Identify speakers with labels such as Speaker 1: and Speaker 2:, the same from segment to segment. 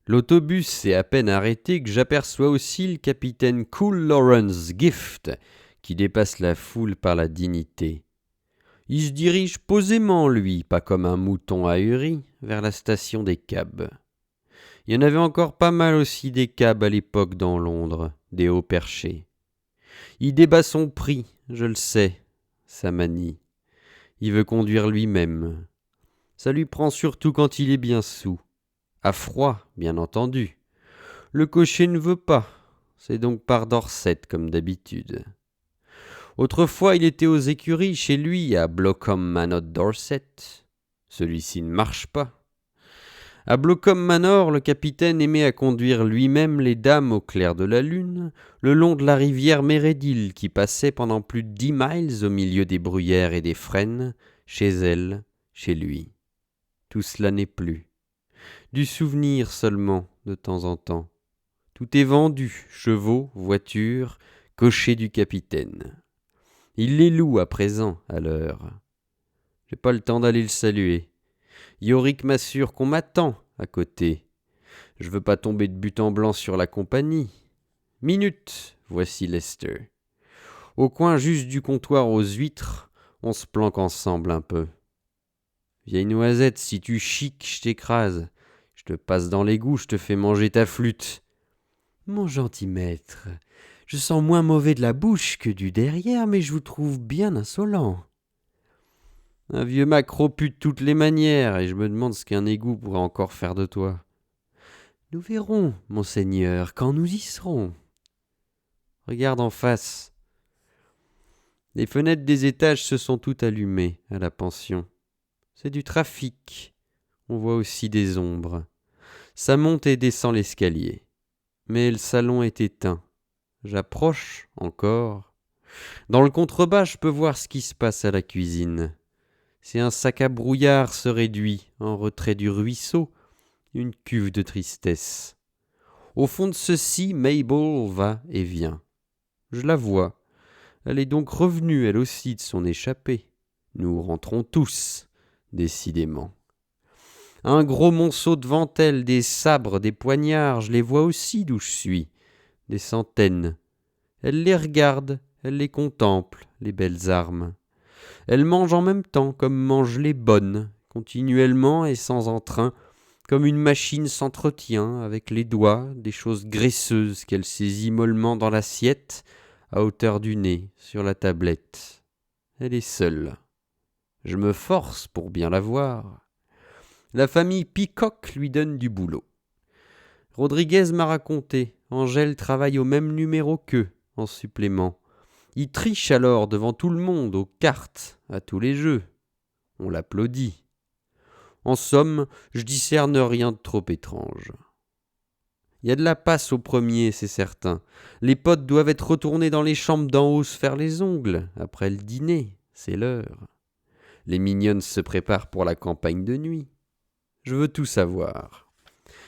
Speaker 1: L'autobus s'est à peine arrêté que j'aperçois aussi le capitaine Cool Lawrence Gift, qui dépasse la foule par la dignité. Il se dirige posément, lui, pas comme un mouton ahuri, vers la station des cabs. Il y en avait encore pas mal aussi des cabs à l'époque dans Londres, des hauts perchés. Il débat son prix, je le sais, sa manie. Il veut conduire lui-même. Ça lui prend surtout quand il est bien saoul. À froid, bien entendu. Le cocher ne veut pas. C'est donc par Dorset, comme d'habitude. Autrefois, il était aux écuries chez lui, à Blockham Manor Dorset. Celui-ci ne marche pas. À Blockham Manor, le capitaine aimait à conduire lui-même les dames au clair de la lune, le long de la rivière Mérédil qui passait pendant plus de 10 miles au milieu des bruyères et des frênes, chez elle, chez lui. Tout cela n'est plus. Du souvenir seulement, de temps en temps. Tout est vendu, chevaux, voitures, cocher du capitaine. Il les loue à présent, à l'heure. J'ai pas le temps d'aller le saluer. Yorick m'assure qu'on m'attend à côté. Je veux pas tomber de but en blanc sur la compagnie. Minute, voici Lester. Au coin juste du comptoir aux huîtres, on se planque ensemble un peu. Vieille noisette, si tu chiques, je t'écrase. Je te passe dans l'égout, je te fais manger ta flûte. Mon gentil maître, je sens moins mauvais de la bouche que du derrière, mais je vous trouve bien insolent. Un vieux macro pue de toutes les manières, et je me demande ce qu'un égout pourrait encore faire de toi. Nous verrons, monseigneur, quand nous y serons. Regarde en face. Les fenêtres des étages se sont toutes allumées à la pension. C'est du trafic. On voit aussi des ombres. Ça monte et descend l'escalier. Mais le salon est éteint. J'approche encore. Dans le contrebas, je peux voir ce qui se passe à la cuisine. C'est un sac à brouillard se réduit, en retrait du ruisseau, une cuve de tristesse. Au fond de ceci, Mabel va et vient. Je la vois. Elle est donc revenue, elle aussi, de son échappée. Nous rentrons tous, décidément. Un gros monceau devant elle, des sabres, des poignards, je les vois aussi d'où je suis. Des centaines. Elle les regarde, elle les contemple, les belles armes. Elle mange en même temps, comme mangent les bonnes, continuellement et sans entrain, comme une machine s'entretient avec les doigts des choses graisseuses qu'elle saisit mollement dans l'assiette, à hauteur du nez, sur la tablette. Elle est seule. Je me force pour bien la voir. La famille Peacock lui donne du boulot. Rodriguez m'a raconté, Angèle travaille au même numéro qu'eux, en supplément. Il triche alors devant tout le monde, aux cartes, à tous les jeux. On l'applaudit. En somme, je discerne rien de trop étrange. Il y a de la passe au premier, c'est certain. Les potes doivent être retournés dans les chambres d'en haut se faire les ongles, après le dîner, c'est l'heure. Les mignonnes se préparent pour la campagne de nuit. Je veux tout savoir.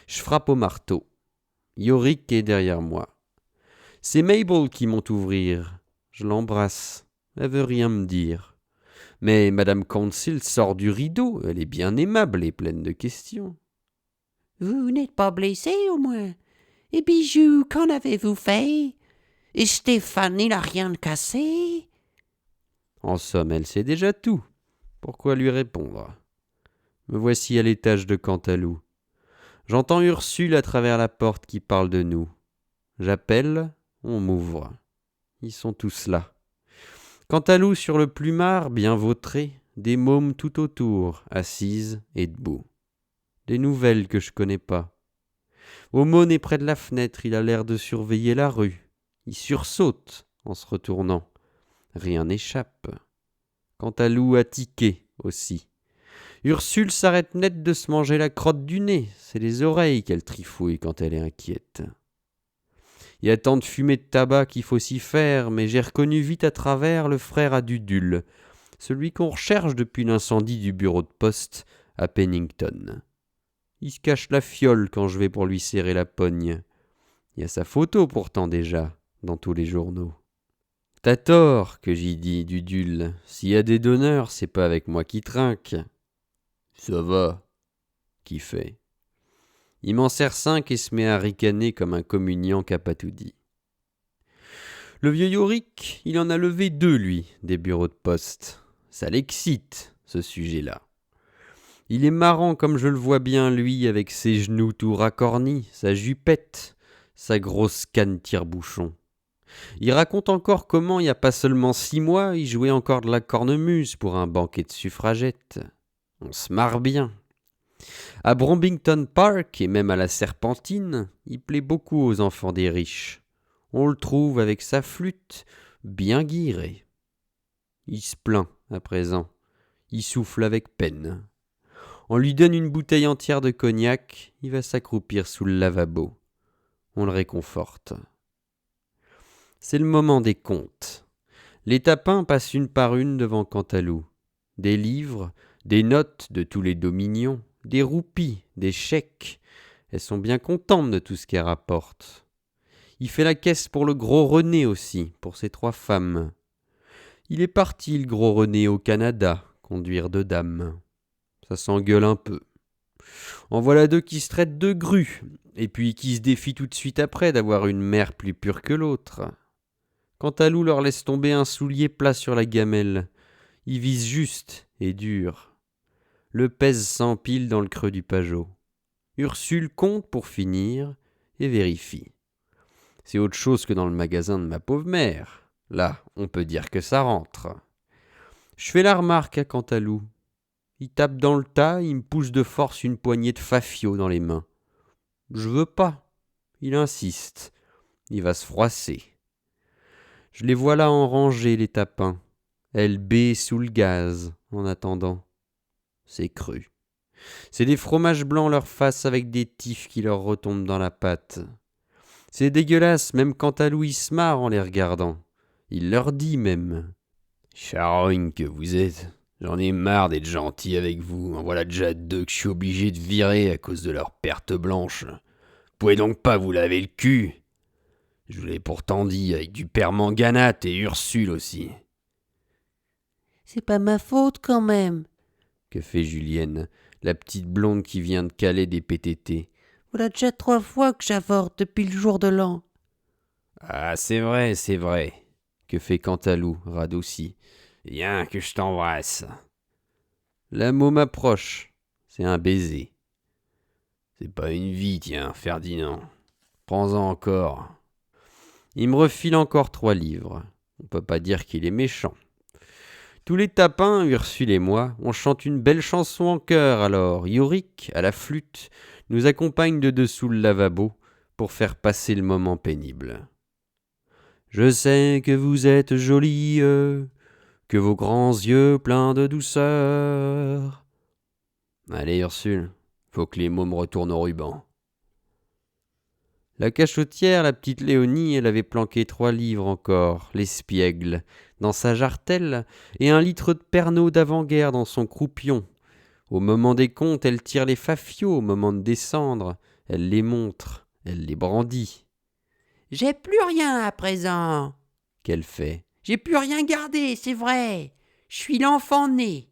Speaker 1: Je frappe au marteau. Yorick est derrière moi. C'est Mabel qui monte ouvrir. Je l'embrasse. Elle veut rien me dire. Mais Madame Council sort du rideau. Elle est bien aimable et pleine de questions.
Speaker 2: Vous n'êtes pas blessé, au moins? Et Bijou, qu'en avez-vous fait? Et Stéphane, il n'a rien cassé?
Speaker 1: En somme, elle sait déjà tout. Pourquoi lui répondre? Me voici à l'étage de Cantalou. J'entends Ursule à travers la porte qui parle de nous. J'appelle, on m'ouvre. Ils sont tous là. Cantalou sur le plumard, bien vautré, des mômes tout autour, assises et debout. Des nouvelles que je connais pas. Aumône est près de la fenêtre, il a l'air de surveiller la rue. Il sursaute en se retournant. Rien n'échappe. Cantalou a tiqué aussi. Ursule s'arrête net de se manger la crotte du nez. C'est les oreilles qu'elle trifouille quand elle est inquiète. Il y a tant de fumée de tabac qu'il faut s'y faire, mais j'ai reconnu vite à travers le frère à Dudule, celui qu'on recherche depuis l'incendie du bureau de poste à Pennington. Il se cache la fiole quand je vais pour lui serrer la pogne. Il y a sa photo pourtant déjà, dans tous les journaux. T'as tort, que j'y dis, Dudule. S'il y a des donneurs, c'est pas avec moi qui trinque. Ça va. Qui fait? Il m'en sert 5 et se met à ricaner comme un communiant qui n'a pas tout dit. Le vieux Yorick, il en a levé 2, lui, des bureaux de poste. Ça l'excite, ce sujet-là. Il est marrant comme je le vois bien, lui, avec ses genoux tout racornis, sa jupette, sa grosse canne tire-bouchon. Il raconte encore comment, il n'y a pas seulement 6 mois, il jouait encore de la cornemuse pour un banquet de suffragettes. On se marre bien. À Brompington Park et même à la Serpentine, il plaît beaucoup aux enfants des riches. On le trouve avec sa flûte, bien guirée. Il se plaint à présent. Il souffle avec peine. On lui donne une bouteille entière de cognac, il va s'accroupir sous le lavabo. On le réconforte. C'est le moment des contes. Les tapins passent une par une devant Cantalou. Des livres, des notes de tous les dominions, des roupies, des chèques. Elles sont bien contentes de tout ce qu'elles rapportent. Il fait la caisse pour le gros René aussi, pour ses 3 femmes. Il est parti, le gros René, au Canada, conduire 2 dames. Ça s'engueule un peu. En voilà 2 qui se traitent de grues, et puis qui se défient tout de suite après d'avoir une mère plus pure que l'autre. Cantalou leur laisse tomber un soulier plat sur la gamelle. Il vise juste et dur. Le pèse s'empile dans le creux du pajot. Ursule compte pour finir et vérifie. C'est autre chose que dans le magasin de ma pauvre mère. Là, on peut dire que ça rentre. Je fais la remarque à Cantalou. Il tape dans le tas, il me pousse de force une poignée de fafio dans les mains. Je veux pas. Il insiste. Il va se froisser. Je les vois là en rangée, les tapins. Elle baie sous le gaz, en attendant. C'est cru. C'est des fromages blancs leur face avec des tifs qui leur retombent dans la pâte. C'est dégueulasse, même Cantalou il se marre en les regardant. Il leur dit même. Charogne que vous êtes, j'en ai marre d'être gentil avec vous, en voilà déjà 2 que je suis obligé de virer à cause de leur perte blanche. Vous pouvez donc pas vous laver le cul. Je vous l'ai pourtant dit, avec du permanganate et Ursule aussi.
Speaker 2: C'est pas ma faute quand même.
Speaker 1: Que fait Julienne, la petite blonde qui vient de caler des PTT.
Speaker 2: Voilà déjà 3 fois que j'avorte depuis le jour de l'an.
Speaker 1: Ah, c'est vrai, c'est vrai. Que fait Cantalou, radouci. Viens que je t'embrasse. La môme m'approche. C'est un baiser. C'est pas une vie, tiens, Ferdinand. Prends-en encore. Il me refile encore 3 livres. On peut pas dire qu'il est méchant. Tous les tapins, Ursule et moi, on chante une belle chanson en chœur alors. Yorick, à la flûte, nous accompagne de dessous le lavabo pour faire passer le moment pénible. Je sais que vous êtes jolie, que vos grands yeux pleins de douceur. Allez Ursule, faut que les mômes retournent au ruban. La cachotière, la petite Léonie, elle avait planqué 3 livres encore, l'espiègle, dans sa jartelle, et 1 litre de Pernod d'avant-guerre dans son croupion. Au moment des comptes, elle tire les fafios, au moment de descendre, elle les montre, elle les brandit.
Speaker 2: J'ai plus rien à présent.
Speaker 1: Qu'elle fait.
Speaker 2: J'ai plus rien gardé, c'est vrai. Je suis l'enfant né.